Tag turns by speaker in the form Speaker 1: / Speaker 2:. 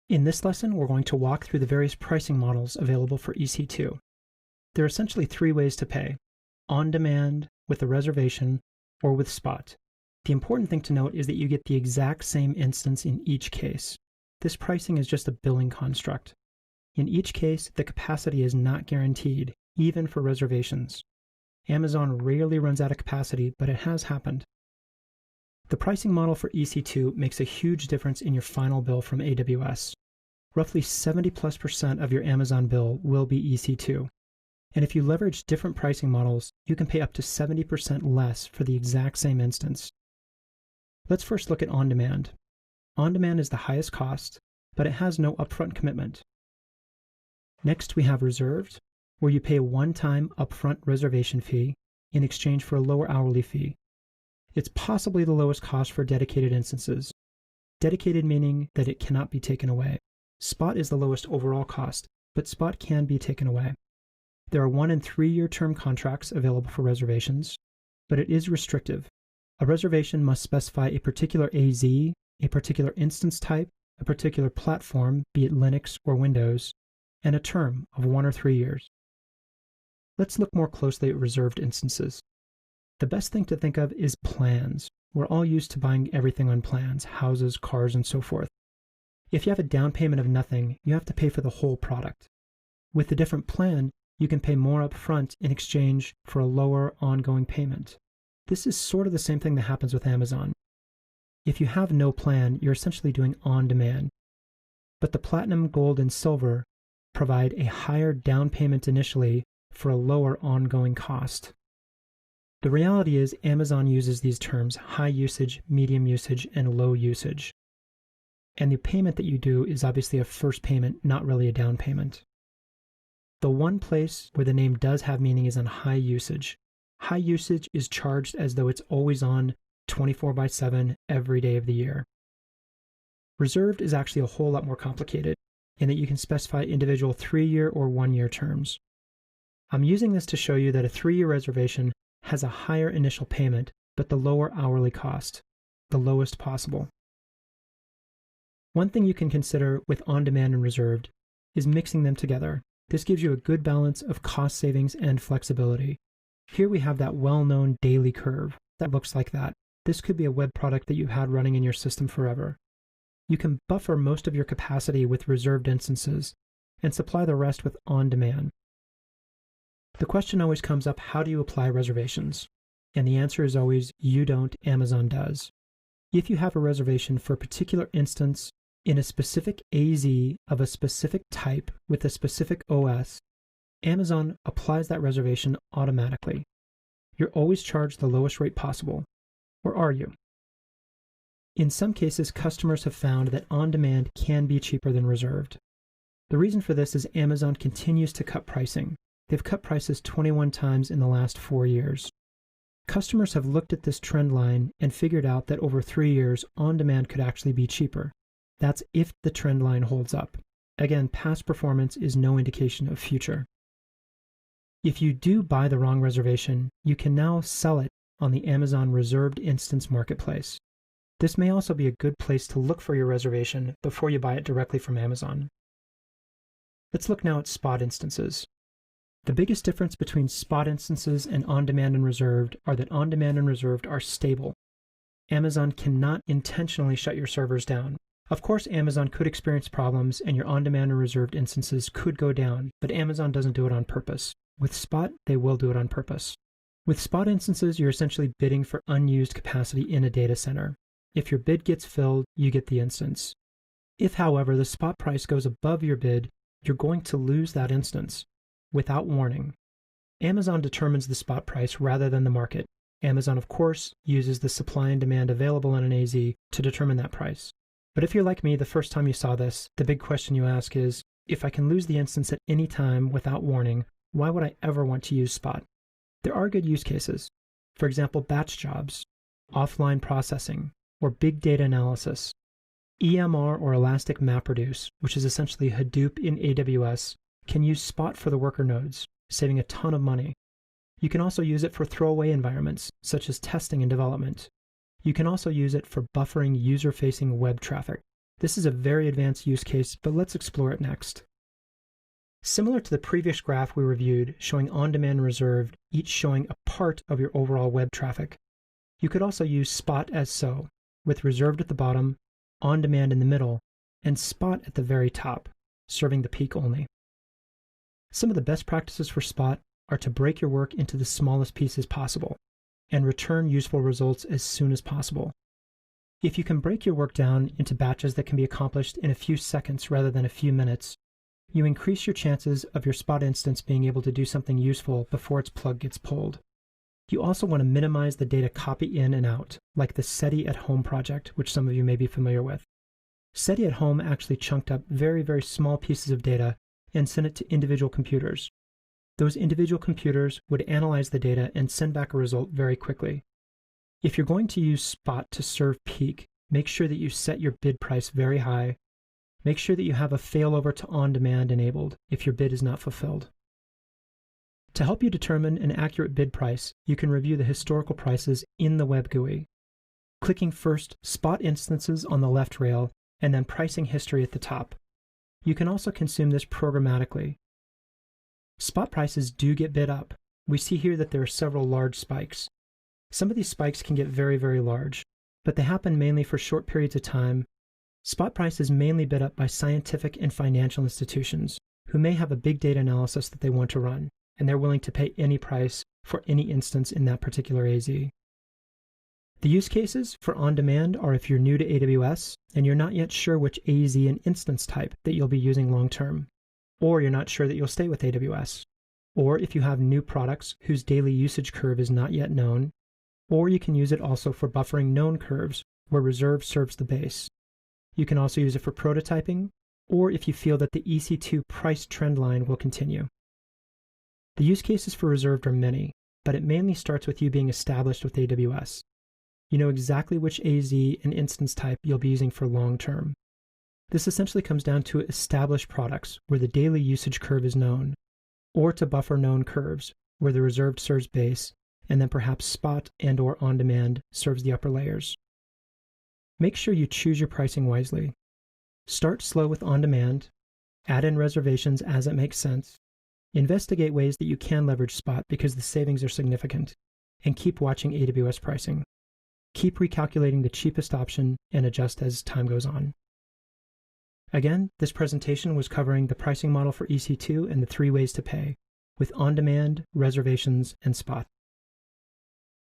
Speaker 1: In this lesson, we're going to walk through the various pricing models available for EC2. There are essentially three ways to pay: on demand, with a reservation, or with spot. The important thing to note is that you get the exact same instance in each case. This pricing is just a billing construct. In each case, the capacity is not guaranteed, even for reservations. Amazon rarely runs out of capacity, but it has happened. The pricing model for EC2 makes a huge difference in your final bill from AWS. Roughly 70+% of your Amazon bill will be EC2. And if you leverage different pricing models, you can pay up to 70% less for the exact same instance. Let's first look at on demand. On demand is the highest cost, but it has no upfront commitment. Next, we have reserved, where you pay a one-time upfront reservation fee in exchange for a lower hourly fee. It's possibly the lowest cost for dedicated instances. Dedicated meaning that it cannot be taken away. Spot is the lowest overall cost, but spot can be taken away. There are 1- and 3-year term contracts available for reservations, but it is restrictive. A reservation must specify a particular AZ, a particular instance type, a particular platform, be it Linux or Windows, and a term of 1 or 3 years. Let's look more closely at reserved instances. The best thing to think of is plans. We're all used to buying everything on plans, houses, cars, and so forth. If you have a down payment of nothing, you have to pay for the whole product. With a different plan, you can pay more upfront in exchange for a lower ongoing payment. This is sort of the same thing that happens with Amazon. If you have no plan, you're essentially doing on demand. But the Platinum, Gold, and Silver provide a higher down payment initially for a lower ongoing cost. The reality is Amazon uses these terms high usage, medium usage, and low usage. And the payment that you do is obviously a first payment, not really a down payment. The one place where the name does have meaning is on high usage. High usage is charged as though it's always on 24/7 every day of the year. Reserved is actually a whole lot more complicated in that you can specify individual 3-year or 1-year terms. I'm using this to show you that a 3-year reservation has a higher initial payment, but the lower hourly cost, the lowest possible. One thing you can consider with on-demand and reserved is mixing them together. This gives you a good balance of cost savings and flexibility. Here we have that well-known daily curve that looks like that. This could be a web product that you've had running in your system forever. You can buffer most of your capacity with reserved instances and supply the rest with on-demand. The question always comes up, how do you apply reservations? And the answer is always, you don't, Amazon does. If you have a reservation for a particular instance in a specific AZ of a specific type with a specific OS, Amazon applies that reservation automatically. You're always charged the lowest rate possible. Or are you? In some cases, customers have found that on-demand can be cheaper than reserved. The reason for this is Amazon continues to cut pricing. They've cut prices 21 times in the last 4 years. Customers have looked at this trend line and figured out that over 3 years, on-demand could actually be cheaper. That's if the trend line holds up. Again, past performance is no indication of future. If you do buy the wrong reservation, you can now sell it on the Amazon Reserved Instance Marketplace. This may also be a good place to look for your reservation before you buy it directly from Amazon. Let's look now at spot instances. The biggest difference between spot instances and on-demand and reserved are that on-demand and reserved are stable. Amazon cannot intentionally shut your servers down. Of course, Amazon could experience problems and your on-demand and reserved instances could go down, but Amazon doesn't do it on purpose. With spot, they will do it on purpose. With spot instances, you're essentially bidding for unused capacity in a data center. If your bid gets filled, you get the instance. If, however, the spot price goes above your bid, you're going to lose that instance without warning. Amazon determines the spot price rather than the market. Amazon, of course, uses the supply and demand available on an AZ to determine that price. But if you're like me, the first time you saw this, the big question you ask is, if I can lose the instance at any time without warning, why would I ever want to use spot? There are good use cases. For example, batch jobs, offline processing, or big data analysis. EMR or Elastic MapReduce, which is essentially Hadoop in AWS, can use spot for the worker nodes, saving a ton of money. You can also use it for throwaway environments, such as testing and development. You can also use it for buffering user-facing web traffic. This is a very advanced use case, but let's explore it next. Similar to the previous graph we reviewed showing on-demand and reserved, each showing a part of your overall web traffic, you could also use Spot as so, with reserved at the bottom, on-demand in the middle, and Spot at the very top, serving the peak only. Some of the best practices for Spot are to break your work into the smallest pieces possible and return useful results as soon as possible. If you can break your work down into batches that can be accomplished in a few seconds rather than a few minutes, you increase your chances of your Spot instance being able to do something useful before its plug gets pulled. You also want to minimize the data copy in and out, like the SETI at Home project, which some of you may be familiar with. SETI at Home actually chunked up very, very small pieces of data and sent it to individual computers. Those individual computers would analyze the data and send back a result very quickly. If you're going to use Spot to serve peak, make sure that you set your bid price very high. Make sure that you have a failover to on-demand enabled if your bid is not fulfilled. To help you determine an accurate bid price, you can review the historical prices in the web GUI, clicking first Spot instances on the left rail and then pricing history at the top. You can also consume this programmatically. Spot prices do get bid up. We see here that there are several large spikes. Some of these spikes can get very, very large, but they happen mainly for short periods of time. Spot price is mainly bid up by scientific and financial institutions who may have a big data analysis that they want to run, and they're willing to pay any price for any instance in that particular AZ. The use cases for on-demand are if you're new to AWS and you're not yet sure which AZ and instance type that you'll be using long-term, or you're not sure that you'll stay with AWS, or if you have new products whose daily usage curve is not yet known, or you can use it also for buffering known curves where reserve serves the base. You can also use it for prototyping, or if you feel that the EC2 price trend line will continue. The use cases for reserved are many, but it mainly starts with you being established with AWS. You know exactly which AZ and instance type you'll be using for long-term. This essentially comes down to established products where the daily usage curve is known, or to buffer known curves where the reserved serves base, and then perhaps Spot and/or on-demand serves the upper layers. Make sure you choose your pricing wisely. Start slow with on-demand, add in reservations as it makes sense, investigate ways that you can leverage Spot because the savings are significant, and keep watching AWS pricing. Keep recalculating the cheapest option and adjust as time goes on. Again, this presentation was covering the pricing model for EC2 and the 3 ways to pay, with on-demand, reservations, and Spot.